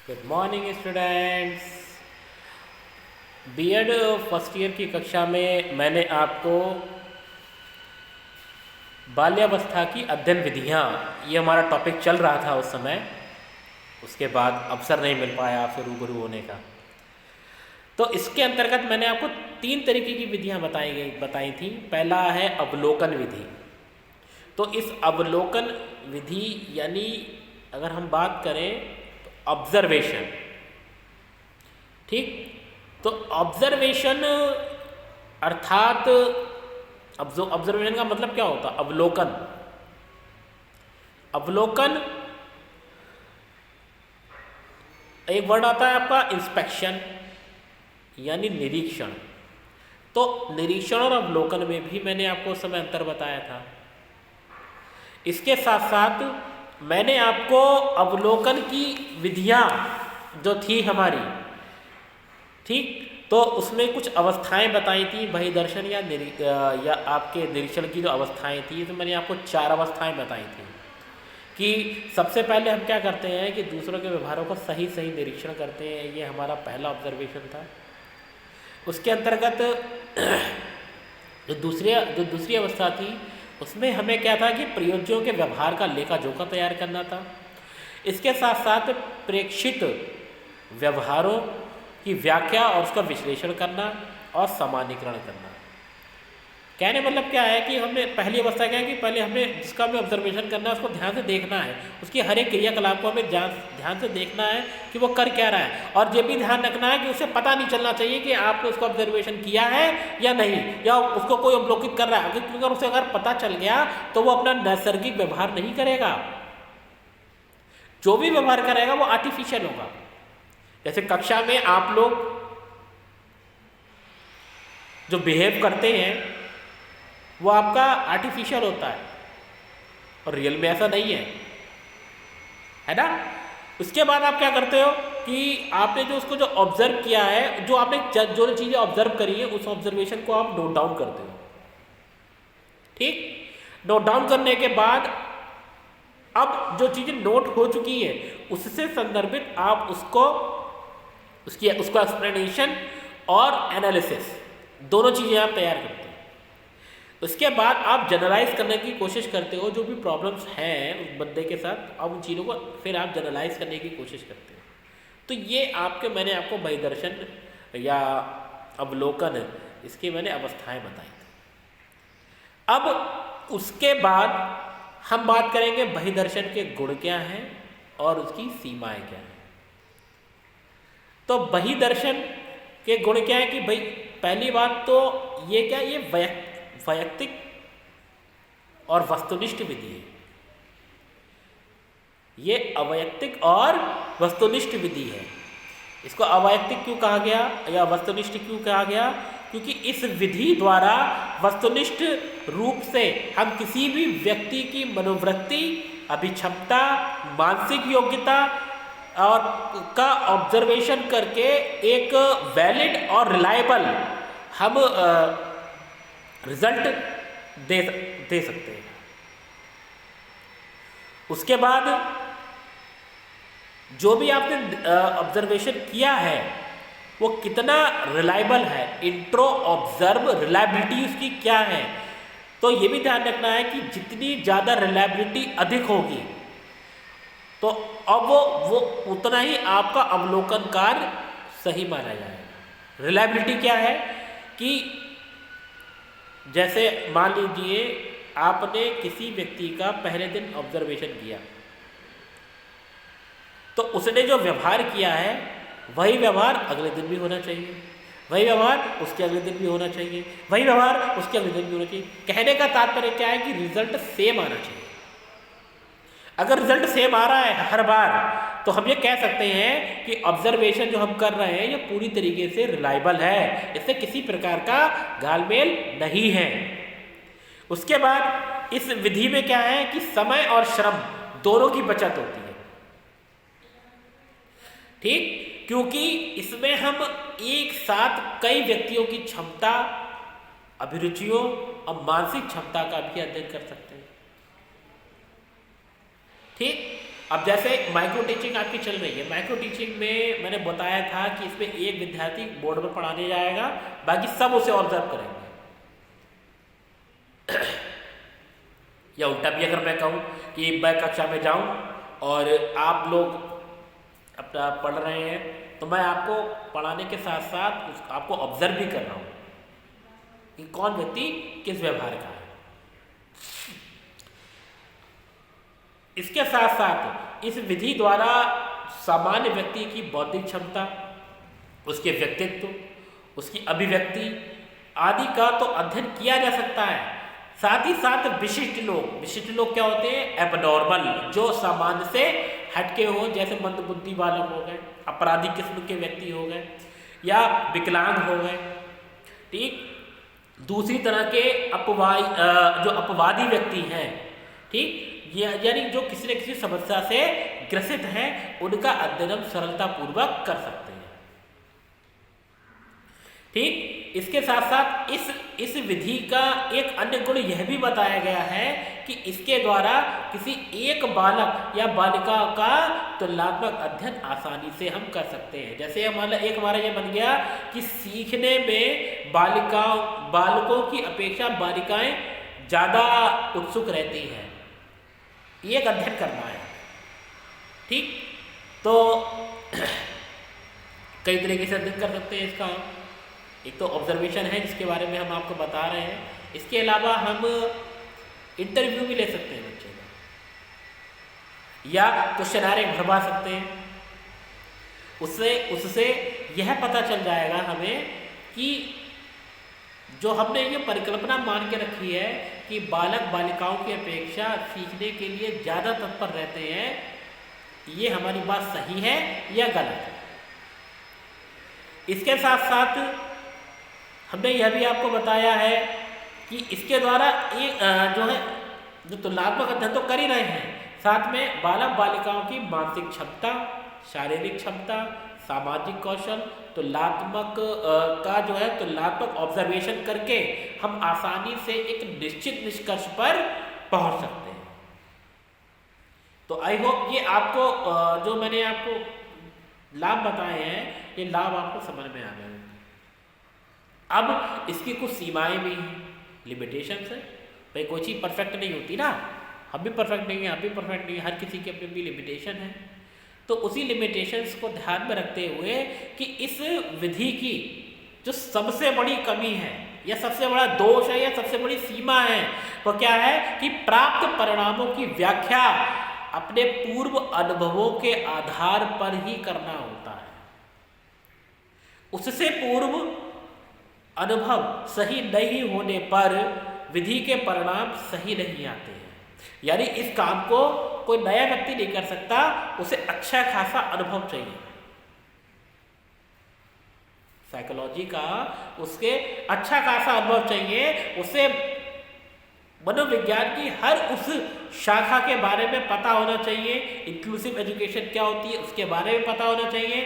Good morning students. BEd first year की कक्षा में मैंने आपको बाल्यावस्था की अध्ययन विधियाँ, ये हमारा टॉपिक चल रहा था उस समय। उसके बाद अवसर नहीं मिल पाया आपसे रूबरू होने का। तो इसके अंतर्गत मैंने आपको 3 तरीके की विधियाँ बताई थी। पहला है अवलोकन विधि। तो इस अवलोकन विधि यानी अगर हम बात करें तो ऑब्जर्वेशन, ठीक। तो ऑब्जर्वेशन अर्थात ऑब्जर्वेशन का मतलब क्या होता है? अवलोकन। अवलोकन एक वर्ड आता है आपका इंस्पेक्शन यानी निरीक्षण। तो निरीक्षण और अवलोकन में भी मैंने आपको उस समय अंतर बताया था। इसके साथ साथ मैंने आपको अवलोकन की विधियां जो थी हमारी, ठीक, तो उसमें कुछ अवस्थाएं बताई थी। बहिर्दर्शन या आपके निरीक्षण की जो अवस्थाएं थी, तो मैंने आपको 4 अवस्थाएं बताई थी कि सबसे पहले हम क्या करते हैं कि दूसरों के व्यवहारों को सही निरीक्षण करते हैं। ये हमारा पहला ऑब्जर्वेशन था। उसके अंतर्गत जो दूसरी अवस्था थी, उसमें हमें क्या था कि प्रयोज्यों के व्यवहार का लेखा जोखा तैयार करना था। इसके साथ साथ प्रेक्षित व्यवहारों की व्याख्या और उसका विश्लेषण करना और सामान्यीकरण करना। कहने मतलब क्या है कि हमें पहली अवस्था क्या है कि पहले हमें जिसका हमें ऑब्जर्वेशन करना है उसको ध्यान से देखना है। उसकी हर एक क्रियाकलाप को हमें ध्यान से देखना है कि वो कर क्या रहा है। और ये भी ध्यान रखना है कि उसे पता नहीं चलना चाहिए कि आपने उसको ऑब्जर्वेशन किया है या नहीं, या उसको कोई अवलोकित कर रहा है। क्योंकि उसे अगर पता चल गया तो वो अपना नैसर्गिक व्यवहार नहीं करेगा। जो भी व्यवहार करेगा वो आर्टिफिशियल होगा। जैसे कक्षा में आप लोग जो बिहेव करते हैं वो आपका आर्टिफिशियल होता है और रियल में ऐसा नहीं है ना। उसके बाद आप क्या करते हो कि आपने जो उसको जो ऑब्जर्व किया है, जो आपने जो चीज़ें ऑब्जर्व करी है, उस ऑब्जर्वेशन को आप नोट डाउन करते हो, ठीक। नोट डाउन करने के बाद अब जो चीज़ें नोट हो चुकी है उससे संदर्भित आप उसको एक्सप्लेनेशन और एनालिसिस दोनों चीज़ें आप तैयार करते हो। उसके बाद आप जनरलाइज करने की कोशिश करते हो जो भी प्रॉब्लम्स हैं उस बंदे के साथ, अब उन चीज़ों को फिर आप जनरलाइज करने की कोशिश करते हो। तो ये मैंने आपको बहिर्दर्शन या अवलोकन, इसकी मैंने अवस्थाएं बताई थी। अब उसके बाद हम बात करेंगे बहिर्दर्शन के गुण क्या हैं और उसकी सीमाएं क्या हैं। तो बहिर्दर्शन के गुण क्या है कि भाई पहली बात तो ये क्या, ये वैयक्तिक और वस्तुनिष्ठ विधि है। ये अवैयक्तिक और वस्तुनिष्ठ विधि है। इसको अवैयक्तिक क्यों कहा गया या वस्तुनिष्ठ क्यों कहा गया? क्योंकि इस विधि द्वारा वस्तुनिष्ठ रूप से हम किसी भी व्यक्ति की मनोवृत्ति, अभिक्षमता, मानसिक योग्यता और का ऑब्जर्वेशन करके एक वैलिड और रिलायबल हम रिजल्ट दे सकते हैं। उसके बाद जो भी आपने ऑब्जर्वेशन किया है वो कितना रिलायबल है, इंट्रो ऑब्जर्व रिलायबिलिटी उसकी क्या है। तो ये भी ध्यान रखना है कि जितनी ज़्यादा रिलायबिलिटी अधिक होगी तो अब वो उतना ही आपका अवलोकन कार्य सही माना जाएगा। रिलायबिलिटी क्या है कि जैसे मान लीजिए आपने किसी व्यक्ति का पहले दिन ऑब्जर्वेशन किया, तो उसने जो व्यवहार किया है वही व्यवहार अगले दिन भी होना चाहिए, वही व्यवहार उसके अगले दिन भी होना चाहिए, वही व्यवहार उसके अगले दिन भी होना चाहिए। कहने का तात्पर्य क्या है कि रिजल्ट सेम आना चाहिए। अगर रिजल्ट सेम आ रहा है हर बार तो हम ये कह सकते हैं कि ऑब्जर्वेशन जो हम कर रहे हैं ये पूरी तरीके से रिलायबल है, इससे किसी प्रकार का घालमेल नहीं है। उसके बाद इस विधि में क्या है कि समय और श्रम दोनों की बचत होती है, ठीक, क्योंकि इसमें हम एक साथ कई व्यक्तियों की क्षमता, अभिरुचियों और मानसिक क्षमता का भी अध्ययन कर सकते हैं, ठीक। अब जैसे माइक्रो टीचिंग आपकी चल रही है, माइक्रो टीचिंग में मैंने बताया था कि इसमें एक विद्यार्थी बोर्ड पर पढ़ाने जाएगा, बाकी सब उसे ऑब्जर्व करेंगे। या उल्टा भी अगर मैं कहूँ कि मैं कक्षा में जाऊँ और आप लोग अपना पढ़ रहे हैं, तो मैं आपको पढ़ाने के साथ साथ आपको ऑब्जर्व भी कर रहा हूँ कि कौन व्यक्ति किस व्यवहार का है। इसके साथ साथ इस विधि द्वारा सामान्य व्यक्ति की बौद्धिक क्षमता, उसके व्यक्तित्व, उसकी अभिव्यक्ति आदि का तो अध्ययन किया जा सकता है। साथ ही साथ विशिष्ट लोग क्या होते हैं? एबनॉर्मल, जो सामान्य से हटके हो, जैसे मंदबुद्धि बालक हो गए, अपराधी किस्म के व्यक्ति हो गए, या विकलांग हो गए। ठीक, दूसरी तरह के जो अपवादी व्यक्ति हैं, ठीक, यानी जो किसी न किसी समस्या से ग्रसित हैं, उनका अध्ययन हम सरलता पूर्वक कर सकते हैं। ठीक, इसके साथ साथ इस विधि का एक अन्य गुण यह भी बताया गया है कि इसके द्वारा किसी एक बालक या बालिका का तुलनात्मक अध्ययन आसानी से हम कर सकते हैं। जैसे हमारा ये बन गया कि सीखने में बालकों की अपेक्षा बालिकाएं ज़्यादा उत्सुक रहती हैं, ये एक अध्ययन करना है। ठीक, तो कई तरीके से अध्ययन कर सकते हैं इसका। एक तो ऑब्जर्वेशन है जिसके बारे में हम आपको बता रहे हैं, इसके अलावा हम इंटरव्यू भी ले सकते हैं बच्चे का, या क्वेश्चनरी भरवा सकते हैं। उससे यह पता चल जाएगा हमें कि जो हमने ये परिकल्पना मान के रखी है कि बालक बालिकाओं की अपेक्षा सीखने के लिए ज़्यादा तत्पर रहते हैं, ये हमारी बात सही है या गलत है। इसके साथ साथ हमने यह भी आपको बताया है कि इसके द्वारा जो तुलनात्मक अध्ययन तो कर ही रहे हैं, साथ में बालक बालिकाओं की मानसिक क्षमता, शारीरिक क्षमता, सामाजिक कौशल, तुलनात्मक ऑब्जर्वेशन करके हम आसानी से एक निश्चित निष्कर्ष पर पहुंच सकते हैं। तो आई होप ये आपको जो मैंने आपको लाभ बताए हैं, ये लाभ आपको समझ में आ गए। अब इसकी कुछ सीमाएं भी हैं, लिमिटेशंस है। भाई कोई चीज़ परफेक्ट नहीं होती ना, हम भी परफेक्ट नहीं है, आप भी परफेक्ट नहीं है, हर किसी की अपनी अपनी लिमिटेशन है। तो उसी लिमिटेशंस को ध्यान में रखते हुए कि इस विधि की जो सबसे बड़ी कमी है या सबसे बड़ा दोष है या सबसे बड़ी सीमा है, वो क्या है कि प्राप्त परिणामों की व्याख्या अपने पूर्व अनुभवों के आधार पर ही करना होता है। उससे पूर्व अनुभव सही नहीं होने पर विधि के परिणाम सही नहीं आते हैं। यानी इस काम को कोई नया व्यक्ति नहीं कर सकता, उसे अच्छा खासा अनुभव चाहिए। साइकोलॉजी का उसके अच्छा खासा अनुभव चाहिए, उसे मनोविज्ञान की हर उस शाखा के बारे में पता होना चाहिए। इंक्लूसिव एजुकेशन क्या होती है उसके बारे में पता होना चाहिए,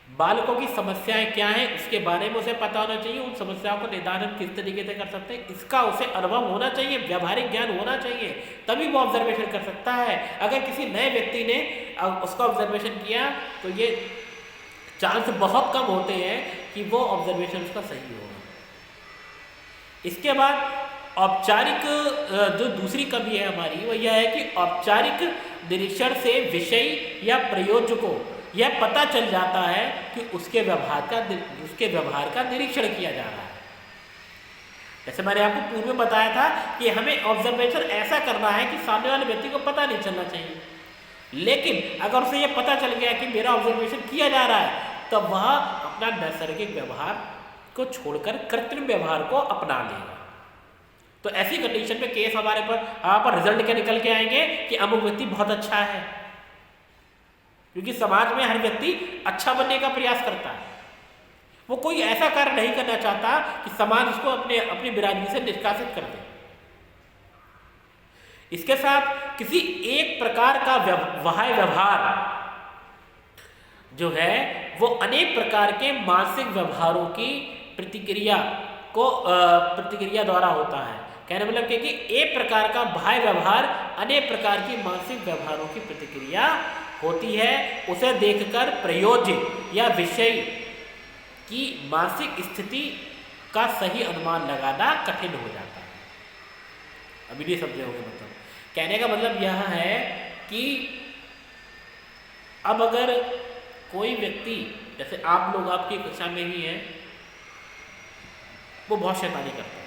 बालकों की समस्याएं क्या हैं उसके बारे में उसे पता होना चाहिए, उन समस्याओं को निदान हम किस तरीके से कर सकते हैं इसका उसे अनुभव होना चाहिए, व्यावहारिक ज्ञान होना चाहिए, तभी वो ऑब्जर्वेशन कर सकता है। अगर किसी नए व्यक्ति ने उसका ऑब्जर्वेशन किया तो ये चांस बहुत कम होते हैं कि वो ऑब्जर्वेशन उसका सही होगा। इसके बाद औपचारिक जो दूसरी कमी है हमारी वो यह है कि औपचारिक निरीक्षण से विषय या प्रयोज्य को यह पता चल जाता है कि उसके व्यवहार का निरीक्षण किया जा रहा है। जैसे मैंने आपको पूर्व में बताया था कि हमें ऑब्जर्वेशन ऐसा करना है कि सामने वाले व्यक्ति को पता नहीं चलना चाहिए, लेकिन अगर उसे यह पता चल गया कि मेरा ऑब्जर्वेशन किया जा रहा है तो वह अपना नैसर्गिक व्यवहार को छोड़कर कृत्रिम व्यवहार को अपना लेगा। तो ऐसी कंडीशन में केस हमारे पर रिजल्ट क्या निकल के आएंगे कि अमुक व्यक्ति बहुत अच्छा है, क्योंकि समाज में हर व्यक्ति अच्छा बनने का प्रयास करता है। वो कोई ऐसा कार्य नहीं करना चाहता कि समाज उसको अपनी बिरादरी से निष्कासित कर दे। इसके साथ किसी एक प्रकार का व्यवहार जो है वो अनेक प्रकार के मानसिक व्यवहारों की प्रतिक्रिया द्वारा होता है। कहने मतलब कि एक प्रकार का बाह्य व्यवहार अनेक प्रकार की मानसिक व्यवहारों की प्रतिक्रिया होती है। उसे देखकर प्रयोज्य या विषय की मानसिक स्थिति का सही अनुमान लगाना कठिन हो जाता है। अभी नहीं समझे होंगे, मतलब कहने का मतलब यह है कि अब अगर कोई व्यक्ति, जैसे आप लोग आपकी कक्षा में ही हैं, वो बहुत शैतानी करता है,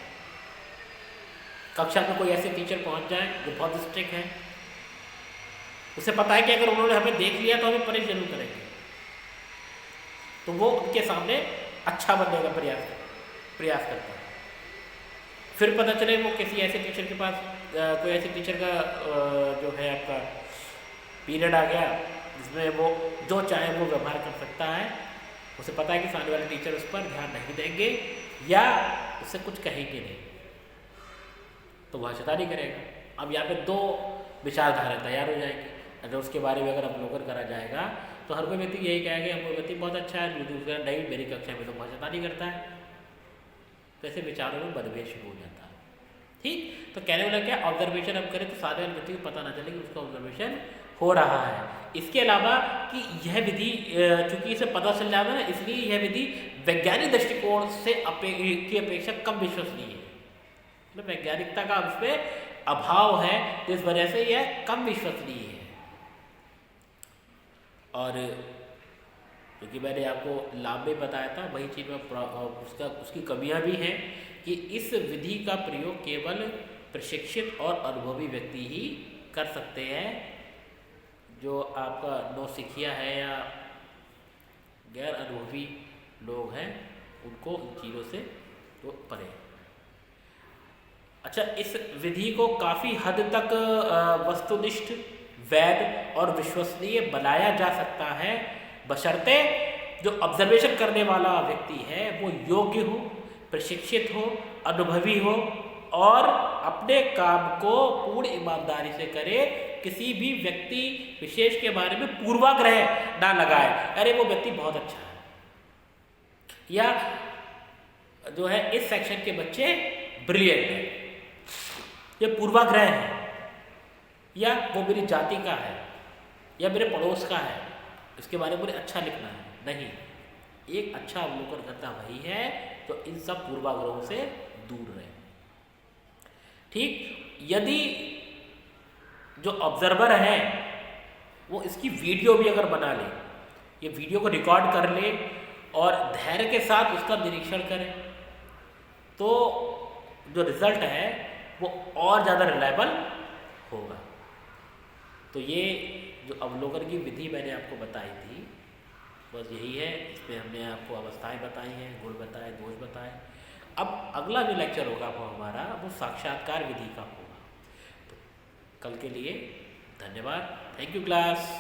कक्षा में कोई ऐसे टीचर पहुंच जाए जो बहुत स्ट्रिक्ट है, उसे पता है कि अगर उन्होंने हमें देख लिया तो हमें पनिश जरूर करेंगे, तो वो उनके सामने अच्छा बनने का प्रयास करता है। फिर पता चले वो किसी ऐसे टीचर के पास कोई ऐसे टीचर का जो है आपका पीरियड आ गया जिसमें वो जो चाहे वो व्यवहार कर सकता है, उसे पता है कि सामने वाले टीचर उस पर ध्यान नहीं देंगे या उससे कुछ कहेंगे नहीं, तो वह शैतानी करेगा। अब यहाँ पे दो विचारधारा तैयार हो जाएगी। अगर उसके बारे में अगर अवलोकन करा जाएगा तो हर कोई व्यक्ति यही कहेगा हम कोई व्यक्ति बहुत अच्छा है, दूसरा नहीं मेरी कक्षा में तो बहुत शैतानी करता है, तो ऐसे विचारों में मतभेद शुरू हो जाता है। ठीक, तो कहने वाला क्या, ऑब्जर्वेशन हम करें तो साधारण व्यक्ति को पता ना चले कि उसका ऑब्जर्वेशन हो रहा है। इसके अलावा कि यह विधि चूंकि इसे पता चल जाता है ना, इसलिए यह विधि वैज्ञानिक दृष्टिकोण से की अपेक्षा कम विश्वसनीय है, मतलब वैज्ञानिकता का उसमें अभाव है, तो इस वजह से यह कम विश्वसनीय है। और क्योंकि मैंने आपको लाभ में बताया था, वही चीज़ में उसकी कमियां भी हैं कि इस विधि का प्रयोग केवल प्रशिक्षित और अनुभवी व्यक्ति ही कर सकते हैं। जो आपका नौसिखिया है या गैर अनुभवी लोग हैं उनको इन चीज़ों से तो परे। अच्छा, इस विधि को काफ़ी हद तक वस्तुनिष्ठ, वैध और विश्वसनीय बनाया जा सकता है, बशर्ते जो ऑब्जर्वेशन करने वाला व्यक्ति है वो योग्य हो, प्रशिक्षित हो, अनुभवी हो और अपने काम को पूर्ण ईमानदारी से करे, किसी भी व्यक्ति विशेष के बारे में पूर्वाग्रह ना लगाए, अरे वो व्यक्ति बहुत अच्छा है, या जो है इस सेक्शन के बच्चे ब्रिलियंट हैं, ये पूर्वाग्रह है, या वो मेरी जाति का है या मेरे पड़ोस का है, इसके बारे में मुझे अच्छा लिखना है। नहीं, एक अच्छा अवलोकन करता वही है तो इन सब पूर्वाग्रहों से दूर रहे। ठीक, यदि जो ऑब्जर्वर है वो इसकी वीडियो भी अगर बना ले, ये वीडियो को रिकॉर्ड कर ले और धैर्य के साथ उसका निरीक्षण करे, तो जो रिजल्ट है वो और ज़्यादा रिलायबल होगा। तो ये जो अवलोकन की विधि मैंने आपको बताई थी बस यही है। इसमें हमने आपको अवस्थाएं बताई हैं, गुण बताए, दोष बताए। अब अगला जो लेक्चर होगा वो हमारा वो साक्षात्कार विधि का होगा। तो कल के लिए धन्यवाद। Thank you class.